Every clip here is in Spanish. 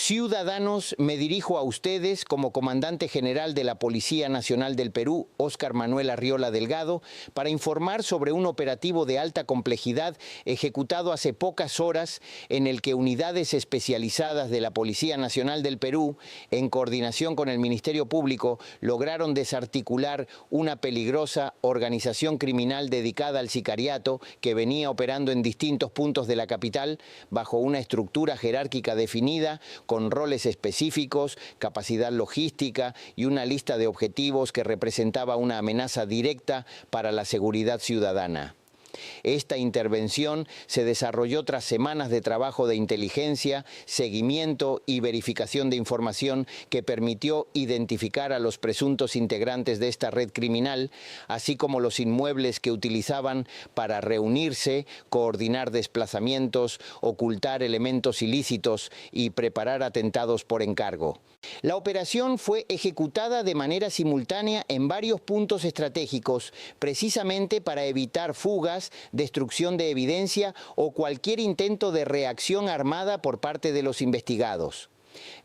Ciudadanos, me dirijo a ustedes como comandante general de la Policía Nacional del Perú, Óscar Manuel Arriola Delgado, para informar sobre un operativo de alta complejidad ejecutado hace pocas horas en el que unidades especializadas de la Policía Nacional del Perú, en coordinación con el Ministerio Público, lograron desarticular una peligrosa organización criminal dedicada al sicariato que venía operando en distintos puntos de la capital bajo una estructura jerárquica definida, con roles específicos, capacidad logística y una lista de objetivos que representaba una amenaza directa para la seguridad ciudadana. Esta intervención se desarrolló tras semanas de trabajo de inteligencia, seguimiento y verificación de información que permitió identificar a los presuntos integrantes de esta red criminal, así como los inmuebles que utilizaban para reunirse, coordinar desplazamientos, ocultar elementos ilícitos y preparar atentados por encargo. La operación fue ejecutada de manera simultánea en varios puntos estratégicos, precisamente para evitar fugas, destrucción de evidencia o cualquier intento de reacción armada por parte de los investigados.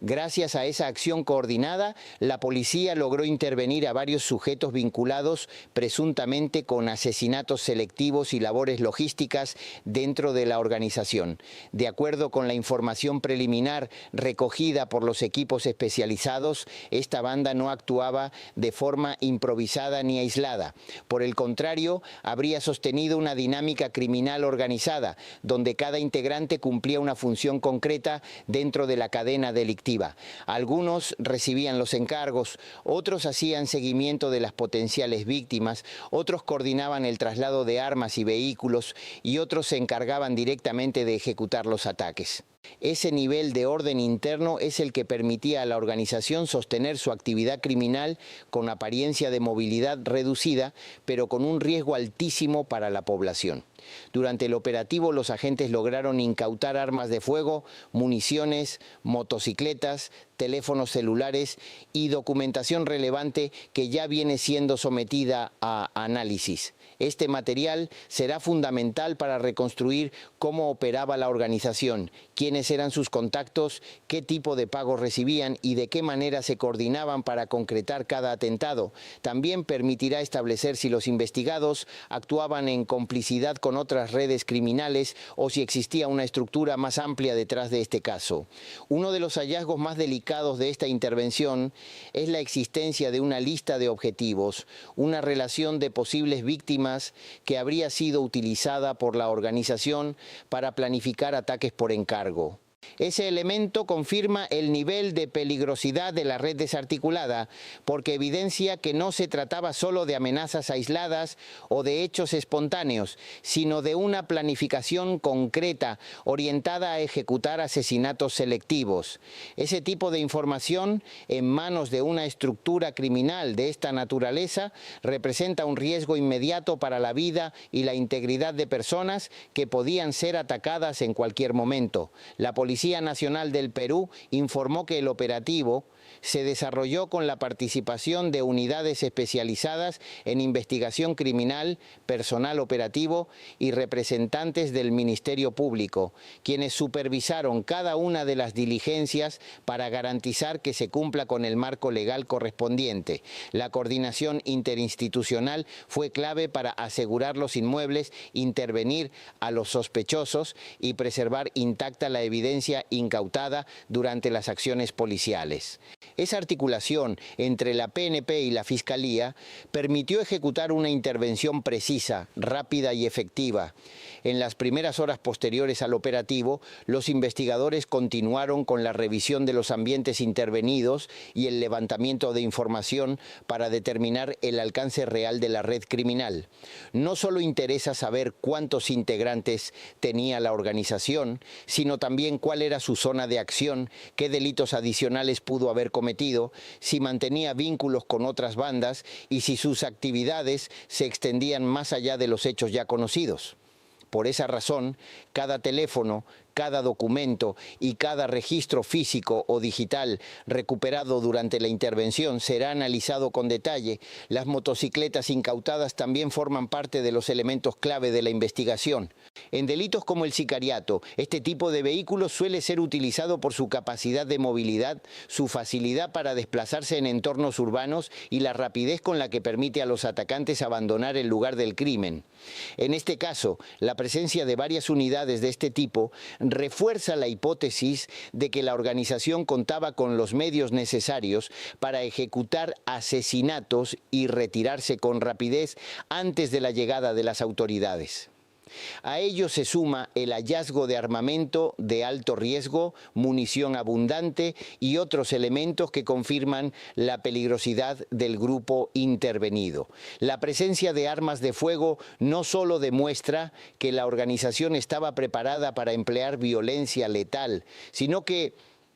Gracias a esa acción coordinada, la policía logró intervenir a varios sujetos vinculados presuntamente con asesinatos selectivos y labores logísticas dentro de la organización. De acuerdo con la información preliminar recogida por los equipos especializados, esta banda no actuaba de forma improvisada ni aislada. Por el contrario, habría sostenido una dinámica criminal organizada, donde cada integrante cumplía una función concreta dentro de la cadena delictiva. Algunos recibían los encargos, otros hacían seguimiento de las potenciales víctimas, otros coordinaban el traslado de armas y vehículos y otros se encargaban directamente de ejecutar los ataques. Ese nivel de orden interno es el que permitía a la organización sostener su actividad criminal con apariencia de movilidad reducida, pero con un riesgo altísimo para la población. Durante el operativo, los agentes lograron incautar armas de fuego, municiones, motocicletas, teléfonos celulares y documentación relevante que ya viene siendo sometida a análisis. Este material será fundamental para reconstruir cómo operaba la organización, quiénes eran sus contactos, qué tipo de pagos recibían y de qué manera se coordinaban para concretar cada atentado. También permitirá establecer si los investigados actuaban en complicidad con otras redes criminales o si existía una estructura más amplia detrás de este caso. Uno de los hallazgos más delicados de esta intervención es la existencia de una lista de objetivos, una relación de posibles víctimas que habría sido utilizada por la organización para planificar ataques por encargo. Ese elemento confirma el nivel de peligrosidad de la red desarticulada, porque evidencia que no se trataba solo de amenazas aisladas o de hechos espontáneos, sino de una planificación concreta orientada a ejecutar asesinatos selectivos. Ese tipo de información en manos de una estructura criminal de esta naturaleza representa un riesgo inmediato para la vida y la integridad de personas que podían ser atacadas en cualquier momento. La Policía Nacional del Perú informó que el operativo se desarrolló con la participación de unidades especializadas en investigación criminal, personal operativo y representantes del Ministerio Público, quienes supervisaron cada una de las diligencias para garantizar que se cumpla con el marco legal correspondiente. La coordinación interinstitucional fue clave para asegurar los inmuebles, intervenir a los sospechosos y preservar intacta la evidencia incautada durante las acciones policiales. Esa articulación entre la PNP y la Fiscalía permitió ejecutar una intervención precisa, rápida y efectiva. En las primeras horas posteriores al operativo, los investigadores continuaron con la revisión de los ambientes intervenidos y el levantamiento de información para determinar el alcance real de la red criminal. No solo interesa saber cuántos integrantes tenía la organización, sino también cuál era su zona de acción, qué delitos adicionales pudo haber cometido, si mantenía vínculos con otras bandas y si sus actividades se extendían más allá de los hechos ya conocidos. Por esa razón, cada teléfono, Cada documento y cada registro físico o digital recuperado durante la intervención será analizado con detalle. Las motocicletas incautadas también forman parte de los elementos clave de la investigación. En delitos como el sicariato, este tipo de vehículos suele ser utilizado por su capacidad de movilidad, su facilidad para desplazarse en entornos urbanos y la rapidez con la que permite a los atacantes abandonar el lugar del crimen. En este caso, la presencia de varias unidades de este tipo refuerza la hipótesis de que la organización contaba con los medios necesarios para ejecutar asesinatos y retirarse con rapidez antes de la llegada de las autoridades. A ello se suma el hallazgo de armamento de alto riesgo, munición abundante y otros elementos que confirman la peligrosidad del grupo intervenido. La presencia de armas de fuego no solo demuestra que la organización estaba preparada para emplear violencia letal, sino que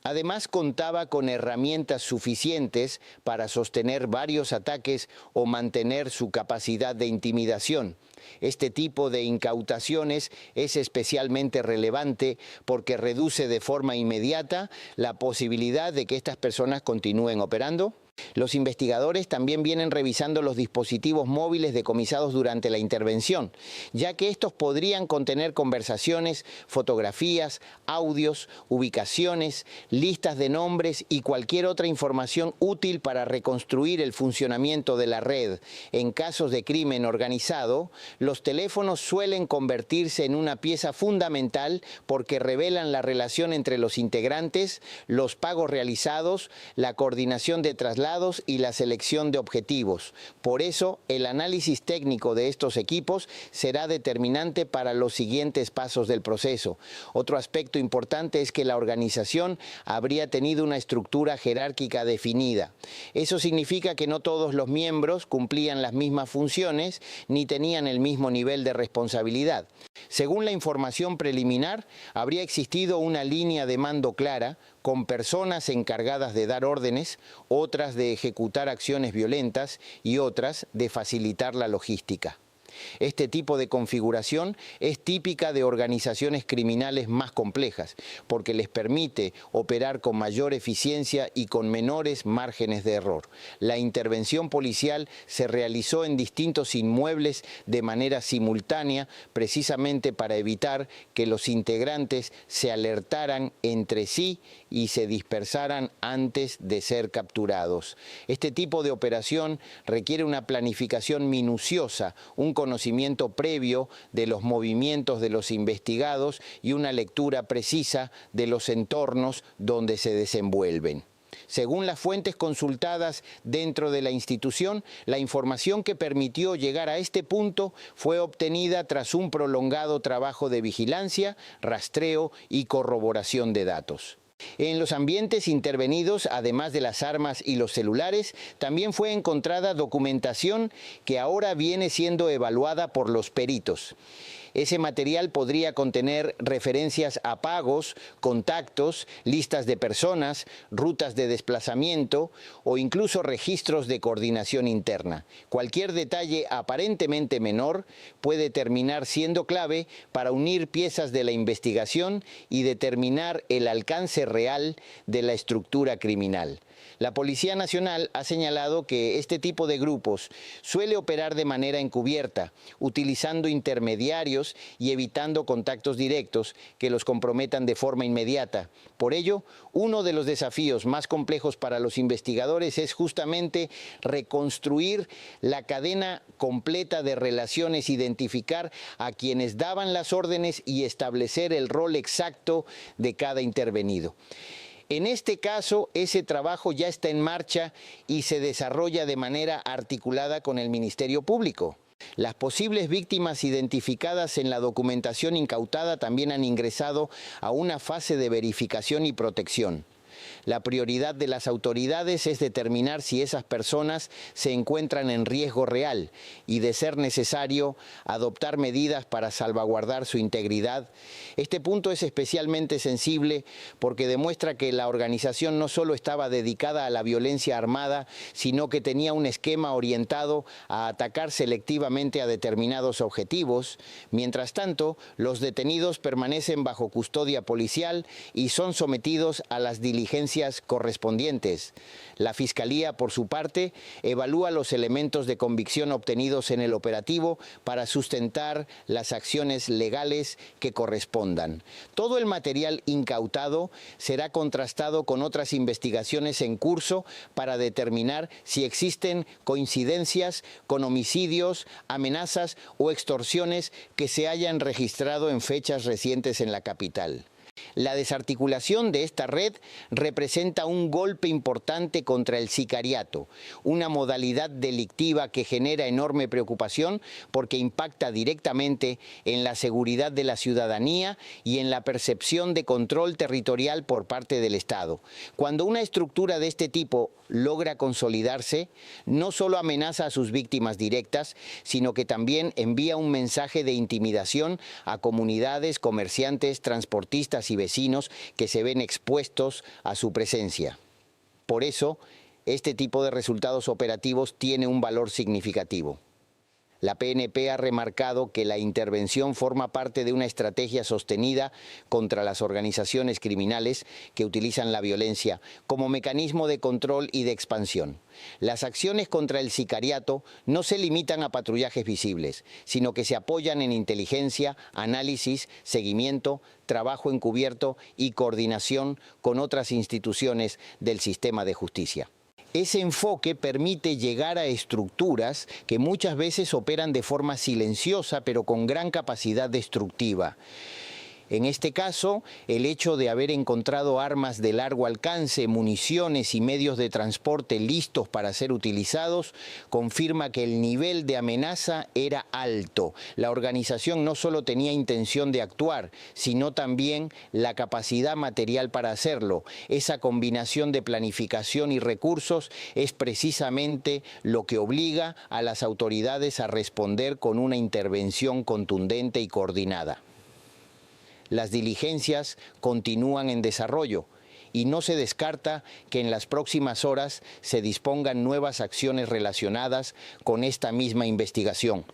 además contaba con herramientas suficientes para sostener varios ataques o mantener su capacidad de intimidación. Este tipo de incautaciones es especialmente relevante porque reduce de forma inmediata la posibilidad de que estas personas continúen operando. Los investigadores también vienen revisando los dispositivos móviles decomisados durante la intervención, ya que estos podrían contener conversaciones, fotografías, audios, ubicaciones, listas de nombres y cualquier otra información útil para reconstruir el funcionamiento de la red. En casos de crimen organizado, los teléfonos suelen convertirse en una pieza fundamental porque revelan la relación entre los integrantes, los pagos realizados, la coordinación de traslados y la selección de objetivos. Por eso, el análisis técnico de estos equipos será determinante para los siguientes pasos del proceso. Otro aspecto importante es que la organización habría tenido una estructura jerárquica definida. Eso significa que no todos los miembros cumplían las mismas funciones ni tenían el mismo nivel de responsabilidad. Según la información preliminar, habría existido una línea de mando clara, con personas encargadas de dar órdenes, otras de ejecutar acciones violentas y otras de facilitar la logística. Este tipo de configuración es típica de organizaciones criminales más complejas, porque les permite operar con mayor eficiencia y con menores márgenes de error. La intervención policial se realizó en distintos inmuebles de manera simultánea, precisamente para evitar que los integrantes se alertaran entre sí y se dispersaran antes de ser capturados. Este tipo de operación requiere una planificación minuciosa, un conocimiento previo de los movimientos de los investigados y una lectura precisa de los entornos donde se desenvuelven. Según las fuentes consultadas dentro de la institución, la información que permitió llegar a este punto fue obtenida tras un prolongado trabajo de vigilancia, rastreo y corroboración de datos. En los ambientes intervenidos, además de las armas y los celulares, también fue encontrada documentación que ahora viene siendo evaluada por los peritos. Ese material podría contener referencias a pagos, contactos, listas de personas, rutas de desplazamiento o incluso registros de coordinación interna. Cualquier detalle aparentemente menor puede terminar siendo clave para unir piezas de la investigación y determinar el alcance real de la estructura criminal. La Policía Nacional ha señalado que este tipo de grupos suele operar de manera encubierta, utilizando intermediarios y evitando contactos directos que los comprometan de forma inmediata. Por ello, uno de los desafíos más complejos para los investigadores es justamente reconstruir la cadena completa de relaciones, identificar a quienes daban las órdenes y establecer el rol exacto de cada intervenido. En este caso, ese trabajo ya está en marcha y se desarrolla de manera articulada con el Ministerio Público. Las posibles víctimas identificadas en la documentación incautada también han ingresado a una fase de verificación y protección. La prioridad de las autoridades es determinar si esas personas se encuentran en riesgo real y, de ser necesario, adoptar medidas para salvaguardar su integridad. Este punto es especialmente sensible porque demuestra que la organización no solo estaba dedicada a la violencia armada, sino que tenía un esquema orientado a atacar selectivamente a determinados objetivos. Mientras tanto, los detenidos permanecen bajo custodia policial y son sometidos a las diligencias correspondientes. La Fiscalía, por su parte, evalúa los elementos de convicción obtenidos en el operativo para sustentar las acciones legales que correspondan. Todo el material incautado será contrastado con otras investigaciones en curso para determinar si existen coincidencias con homicidios, amenazas o extorsiones que se hayan registrado en fechas recientes en la capital. La desarticulación de esta red representa un golpe importante contra el sicariato, una modalidad delictiva que genera enorme preocupación porque impacta directamente en la seguridad de la ciudadanía y en la percepción de control territorial por parte del Estado. Cuando una estructura de este tipo logra consolidarse, no solo amenaza a sus víctimas directas, sino que también envía un mensaje de intimidación a comunidades, comerciantes, transportistas y vecinos que se ven expuestos a su presencia. Por eso, este tipo de resultados operativos tiene un valor significativo. La PNP ha remarcado que la intervención forma parte de una estrategia sostenida contra las organizaciones criminales que utilizan la violencia como mecanismo de control y de expansión. Las acciones contra el sicariato no se limitan a patrullajes visibles, sino que se apoyan en inteligencia, análisis, seguimiento, trabajo encubierto y coordinación con otras instituciones del sistema de justicia. Ese enfoque permite llegar a estructuras que muchas veces operan de forma silenciosa, pero con gran capacidad destructiva. En este caso, el hecho de haber encontrado armas de largo alcance, municiones y medios de transporte listos para ser utilizados, confirma que el nivel de amenaza era alto. La organización no solo tenía intención de actuar, sino también la capacidad material para hacerlo. Esa combinación de planificación y recursos es precisamente lo que obliga a las autoridades a responder con una intervención contundente y coordinada. Las diligencias continúan en desarrollo y no se descarta que en las próximas horas se dispongan nuevas acciones relacionadas con esta misma investigación.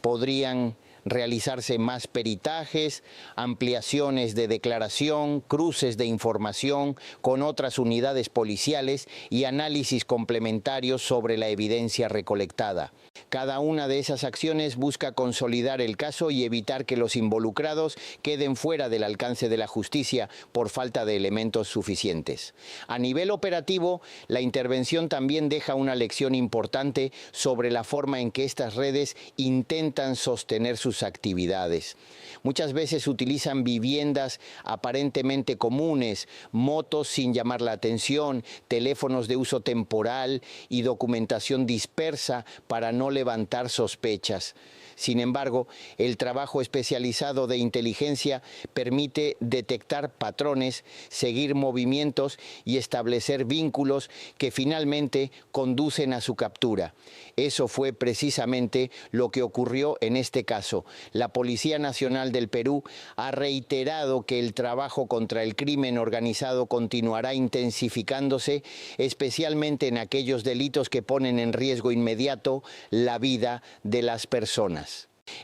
Podrían realizarse más peritajes, ampliaciones de declaración, cruces de información con otras unidades policiales y análisis complementarios sobre la evidencia recolectada. Cada una de esas acciones busca consolidar el caso y evitar que los involucrados queden fuera del alcance de la justicia por falta de elementos suficientes. A nivel operativo, la intervención también deja una lección importante sobre la forma en que estas redes intentan sostener sus actividades. Muchas veces utilizan viviendas aparentemente comunes, motos sin llamar la atención, teléfonos de uso temporal y documentación dispersa para no levantar sospechas. Sin embargo, el trabajo especializado de inteligencia permite detectar patrones, seguir movimientos y establecer vínculos que finalmente conducen a su captura. Eso fue precisamente lo que ocurrió en este caso. La Policía Nacional del Perú ha reiterado que el trabajo contra el crimen organizado continuará intensificándose, especialmente en aquellos delitos que ponen en riesgo inmediato la vida de las personas.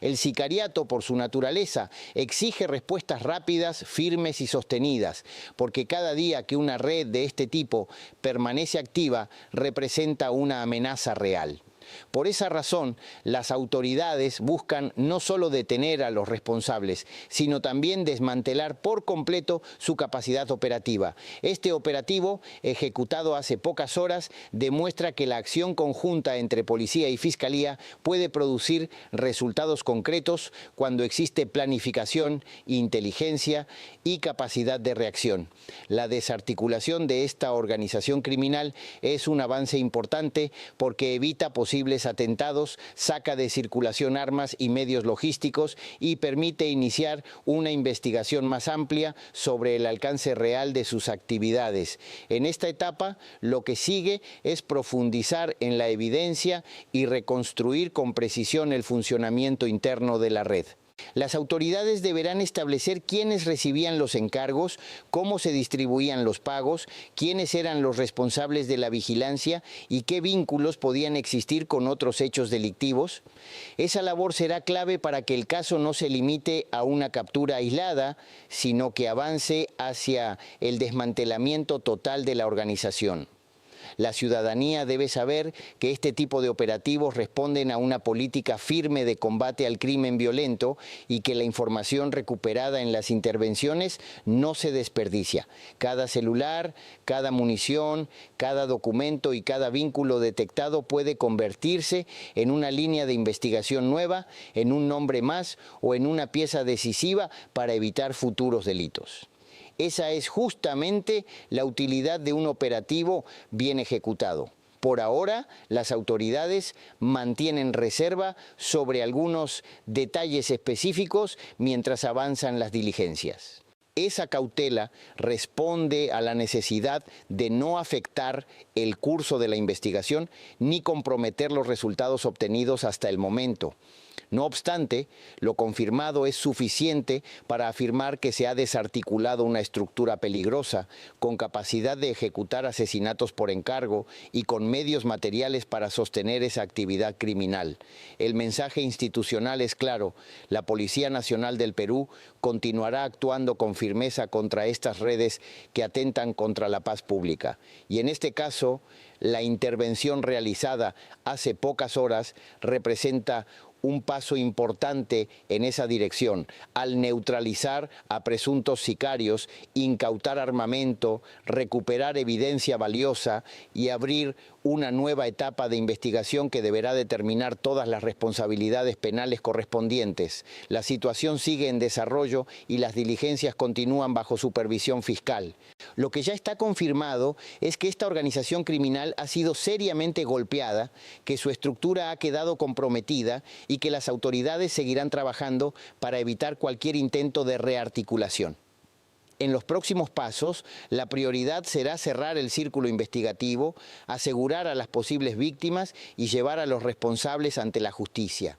El sicariato, por su naturaleza, exige respuestas rápidas, firmes y sostenidas, porque cada día que una red de este tipo permanece activa, representa una amenaza real. Por esa razón, las autoridades buscan no solo detener a los responsables, sino también desmantelar por completo su capacidad operativa. Este operativo, ejecutado hace pocas horas, demuestra que la acción conjunta entre policía y fiscalía puede producir resultados concretos cuando existe planificación, inteligencia y capacidad de reacción. La desarticulación de esta organización criminal es un avance importante porque evita posibles posibles atentados, saca de circulación armas y medios logísticos y permite iniciar una investigación más amplia sobre el alcance real de sus actividades. En esta etapa, lo que sigue es profundizar en la evidencia y reconstruir con precisión el funcionamiento interno de la red. Las autoridades deberán establecer quiénes recibían los encargos, cómo se distribuían los pagos, quiénes eran los responsables de la vigilancia y qué vínculos podían existir con otros hechos delictivos. Esa labor será clave para que el caso no se limite a una captura aislada, sino que avance hacia el desmantelamiento total de la organización. La ciudadanía debe saber que este tipo de operativos responden a una política firme de combate al crimen violento y que la información recuperada en las intervenciones no se desperdicia. Cada celular, cada munición, cada documento y cada vínculo detectado puede convertirse en una línea de investigación nueva, en un nombre más o en una pieza decisiva para evitar futuros delitos. Esa es justamente la utilidad de un operativo bien ejecutado. Por ahora, las autoridades mantienen reserva sobre algunos detalles específicos mientras avanzan las diligencias. Esa cautela responde a la necesidad de no afectar el curso de la investigación ni comprometer los resultados obtenidos hasta el momento. No obstante, lo confirmado es suficiente para afirmar que se ha desarticulado una estructura peligrosa, con capacidad de ejecutar asesinatos por encargo y con medios materiales para sostener esa actividad criminal. El mensaje institucional es claro: la Policía Nacional del Perú continuará actuando con firmeza contra estas redes que atentan contra la paz pública. Y en este caso, la intervención realizada hace pocas horas representa un paso importante en esa dirección, al neutralizar a presuntos sicarios, incautar armamento, recuperar evidencia valiosa y abrir una nueva etapa de investigación que deberá determinar todas las responsabilidades penales correspondientes. La situación sigue en desarrollo y las diligencias continúan bajo supervisión fiscal. Lo que ya está confirmado es que esta organización criminal ha sido seriamente golpeada, que su estructura ha quedado comprometida y que las autoridades seguirán trabajando para evitar cualquier intento de rearticulación. En los próximos pasos, la prioridad será cerrar el círculo investigativo, asegurar a las posibles víctimas y llevar a los responsables ante la justicia.